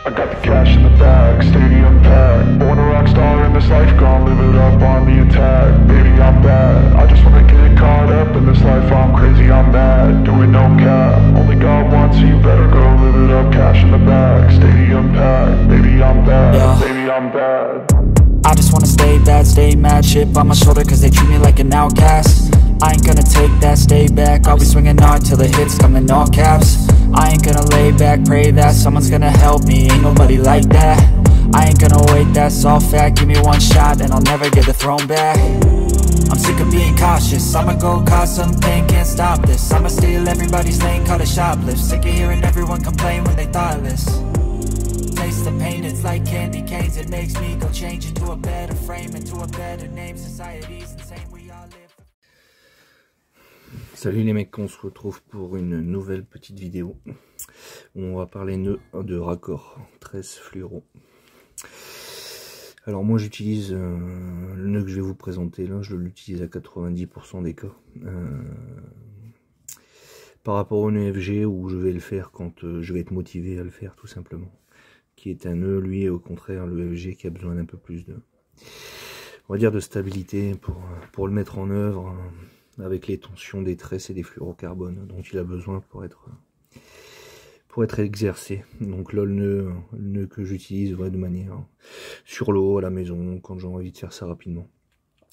I got the cash in the bag, stadium packed. Born a rock star in this life, gonna live it up on the attack. Baby, I'm bad, I just wanna get caught up in this life. I'm crazy, I'm mad, doing no cap. Only God wants, so you better go live it up. Cash in the bag, stadium packed. Baby, I'm bad, yeah. Baby, I'm bad. I just wanna stay bad, stay mad. Chip on my shoulder cause they treat me like an outcast. I ain't gonna take that, stay back. I'll be swinging hard till the hits come in all caps. I ain't gonna lay back, pray that someone's gonna help me. Ain't nobody like that. I ain't gonna wait, that's all fact. Give me one shot and I'll never get the throne back. I'm sick of being cautious. I'ma go cause something, can't stop this. I'ma steal everybody's lane, call it shoplift. Sick of hearing everyone complain when they thoughtless. Taste the pain, it's like candy canes. It makes me go change into a better frame, into a better name. Society's insane, we all live. Salut les mecs, on se retrouve pour une nouvelle petite vidéo où on va parler nœud de raccord 13 fluoro. Alors moi j'utilise le nœud que je vais vous présenter là, je l'utilise à 90% des cas. Par rapport au nœud FG où je vais le faire quand je vais être motivé à le faire tout simplement. Qui est un nœud, lui au contraire le FG qui a besoin d'un peu plus de, on va dire, de stabilité pour le mettre en œuvre. Avec les tensions des tresses et des fluorocarbones dont il a besoin pour être exercé. Donc là le nœud que j'utilise de manière sur l'eau à la maison quand j'ai envie de faire ça rapidement,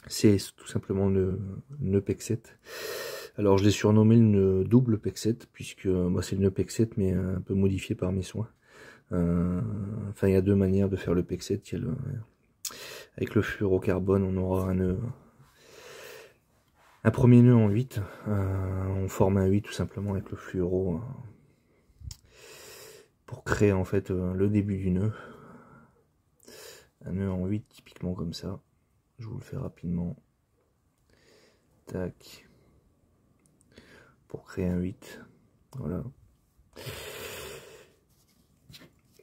c'est tout simplement le nœud PEC 7. Alors je l'ai surnommé le nœud double PEC 7 puisque c'est le nœud PEC 7 mais un peu modifié par mes soins. Enfin il y a deux manières de faire le PEC 7. Il y a avec le fluorocarbone on aura un premier nœud en 8, on forme un 8 tout simplement avec le fluoro pour créer en fait le début du nœud. Un nœud en 8 typiquement comme ça, je vous le fais rapidement. Tac. Pour créer un 8, voilà.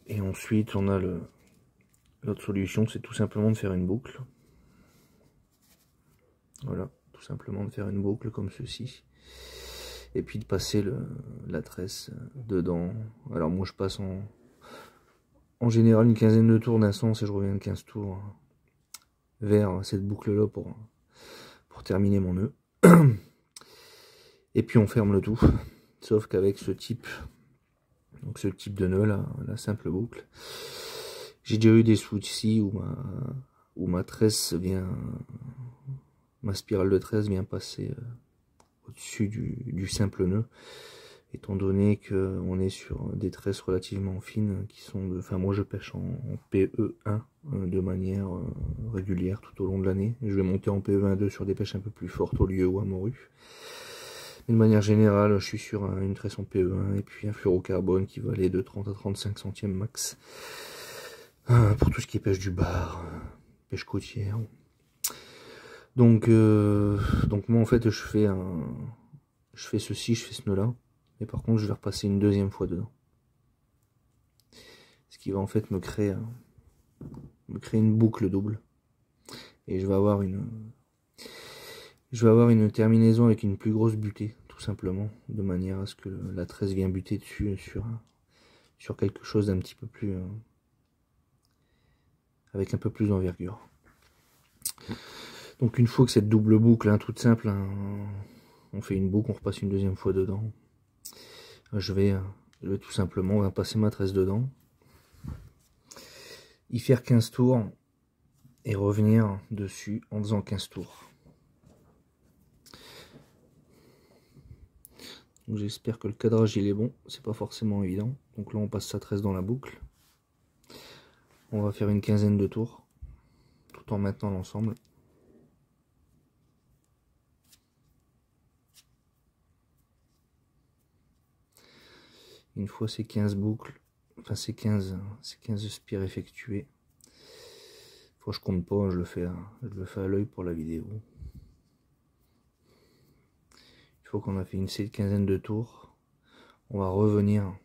Et ensuite on a l'autre solution, c'est tout simplement de faire une boucle. Voilà. Simplement de faire une boucle comme ceci et puis de passer la tresse dedans. Alors moi je passe en général une quinzaine de tours d'un sens et je reviens de 15 tours vers cette boucle là pour terminer mon nœud. Et puis on ferme le tout, sauf qu'avec ce type de nœud là, la simple boucle, j'ai déjà eu des soucis où ma tresse vient, ma spirale de tresse vient passer au-dessus du simple nœud, étant donné que on est sur des tresses relativement fines qui sont de, enfin moi je pêche en PE1 de manière régulière tout au long de l'année. Je vais monter en PE1-2 sur des pêches un peu plus fortes au lieu ou à morue. Mais de manière générale, je suis sur une tresse en PE1 et puis un fluorocarbone qui va aller de 30 à 35 centièmes max pour tout ce qui est pêche du bar, pêche côtière. Donc moi en fait je fais ceci, je fais ce nœud là, et par contre je vais repasser une deuxième fois dedans. Ce qui va en fait me créer une boucle double. Et je vais avoir une terminaison avec une plus grosse butée, tout simplement, de manière à ce que la tresse vienne buter dessus sur quelque chose d'un petit peu plus avec un peu plus d'envergure. Donc une fois que cette double boucle, toute simple, on fait une boucle, on repasse une deuxième fois dedans. Je vais tout simplement passer ma tresse dedans, y faire 15 tours et revenir dessus en faisant 15 tours. J'espère que le cadrage il est bon, c'est pas forcément évident. Donc là on passe sa tresse dans la boucle. On va faire une quinzaine de tours tout en maintenant l'ensemble. Une fois ces 15 boucles, enfin ces 15 spires effectuées, faut que je compte pas, je le fais à l'œil pour la vidéo. Une fois qu'on a fait une quinzaine de tours, on va revenir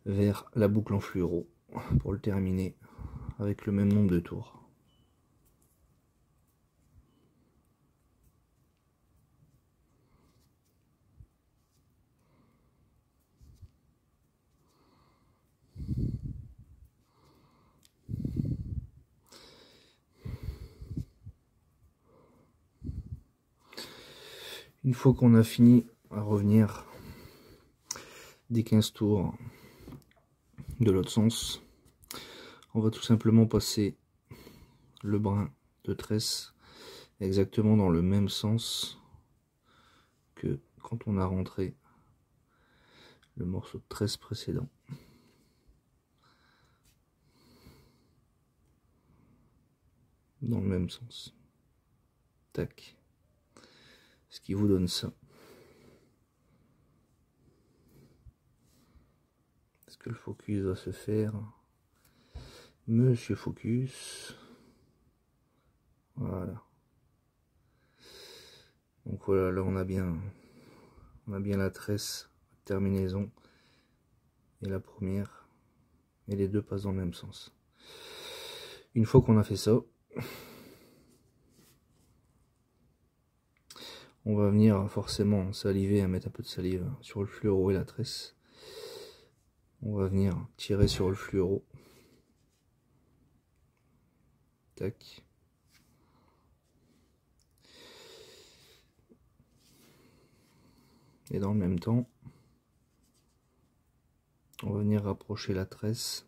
vers la boucle en fluoro pour le terminer avec le même nombre de tours. Une fois qu'on a fini à revenir des 15 tours de l'autre sens, on va tout simplement passer le brin de tresse exactement dans le même sens que quand on a rentré le morceau de tresse précédent. Dans le même sens. Tac. Ce qui vous donne ça. Est-ce que le focus va se faire? Monsieur Focus. Voilà. Donc voilà, là on a bien la tresse, la terminaison et la première. Et les deux passent dans le même sens. Une fois qu'on a fait ça, on va venir forcément saliver, mettre un peu de salive sur le fluoro et la tresse. On va venir tirer sur le fluoro. Tac. Et dans le même temps, on va venir rapprocher la tresse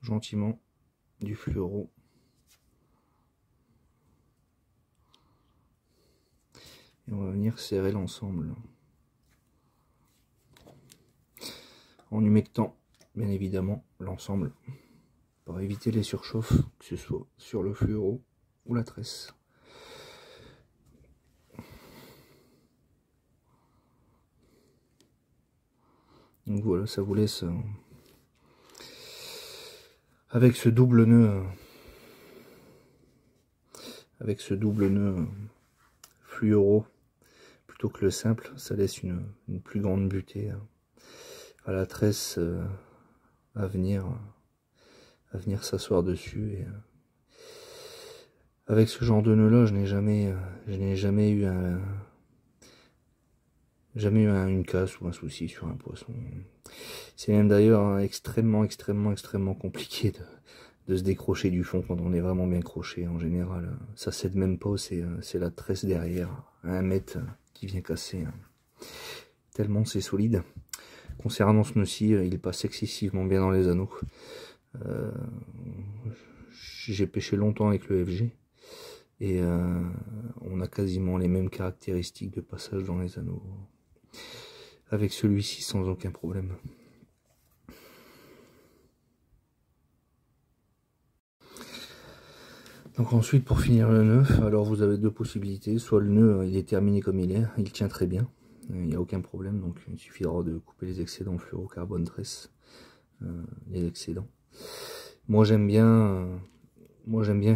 gentiment du fluoro. Et on va venir serrer l'ensemble. En humectant, bien évidemment, l'ensemble. Pour éviter les surchauffes, que ce soit sur le fluoro ou la tresse. Donc voilà, ça vous laisse avec ce double nœud fluoro plutôt que le simple, ça laisse une plus grande butée à la tresse à venir s'asseoir dessus. Et avec ce genre de nœud là, je n'ai jamais eu une casse ou un souci sur un poisson. C'est même d'ailleurs extrêmement compliqué de se décrocher du fond quand on est vraiment bien croché. En général, ça cède même pas, c'est la tresse derrière, à 1 mètre, qui vient casser. Tellement c'est solide. Concernant ce nœud-ci, il passe excessivement bien dans les anneaux. J'ai pêché longtemps avec le FG. Et on a quasiment les mêmes caractéristiques de passage dans les anneaux. Avec celui-ci sans aucun problème. Donc ensuite, pour finir le nœud, alors vous avez deux possibilités. Soit le nœud il est terminé comme il est, il tient très bien, il n'y a aucun problème, donc il suffira de couper les excédents fluorocarbone tresse, les excédents. Moi j'aime bien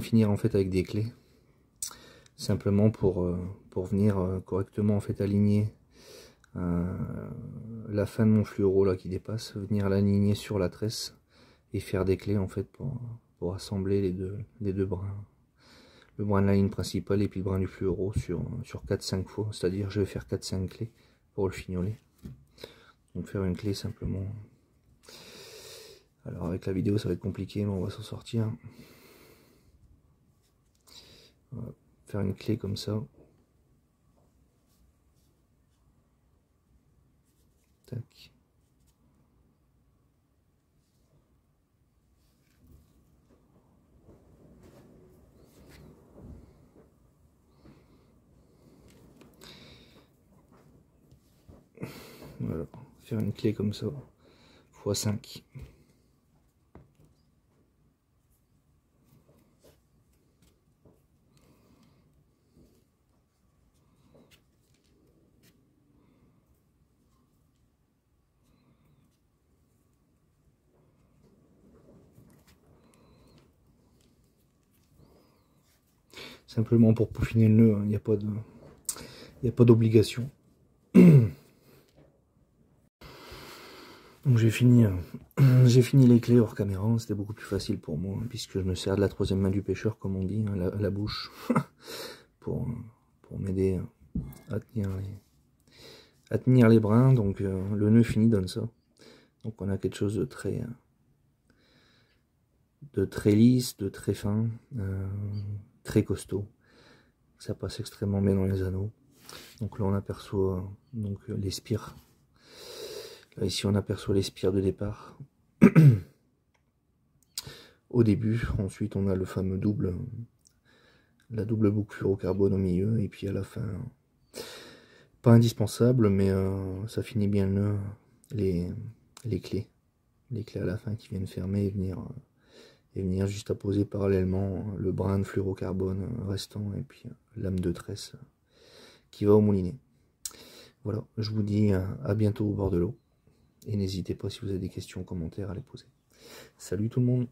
finir en fait avec des clés, simplement pour venir correctement en fait aligner la fin de mon fluoro là qui dépasse, venir l'aligner sur la tresse et faire des clés en fait pour assembler les deux brins, le brin de la ligne principale et puis le brin du fluoro sur 4-5 fois, c'est-à-dire je vais faire 4-5 clés pour le fignoler. Donc faire une clé simplement. Alors avec la vidéo ça va être compliqué, mais on va s'en sortir. On va faire une clé comme ça. Tac. Voilà, faire une clé comme ça, x 5. Simplement pour peaufiner le nœud, il n'y a pas d'obligation. Donc j'ai fini les clés hors caméra, c'était beaucoup plus facile pour moi, puisque je me sers de la troisième main du pêcheur, comme on dit, la bouche, pour m'aider à tenir les brins. Donc le nœud fini donne ça. Donc on a quelque chose de très lisse, de très fin, très costaud. ça passe extrêmement bien dans les anneaux. Donc là on aperçoit donc les spires. Là ici on aperçoit les spires de départ au début. Ensuite on a le fameux la double boucle fluorocarbone au milieu, et puis à la fin, pas indispensable, mais ça finit bien les clés à la fin qui viennent fermer et venir juste à poser parallèlement le brin de fluorocarbone restant, et puis lame de tresse qui va au moulinet. Voilà, je vous dis à bientôt au bord de l'eau, et n'hésitez pas si vous avez des questions, commentaires à les poser. Salut tout le monde!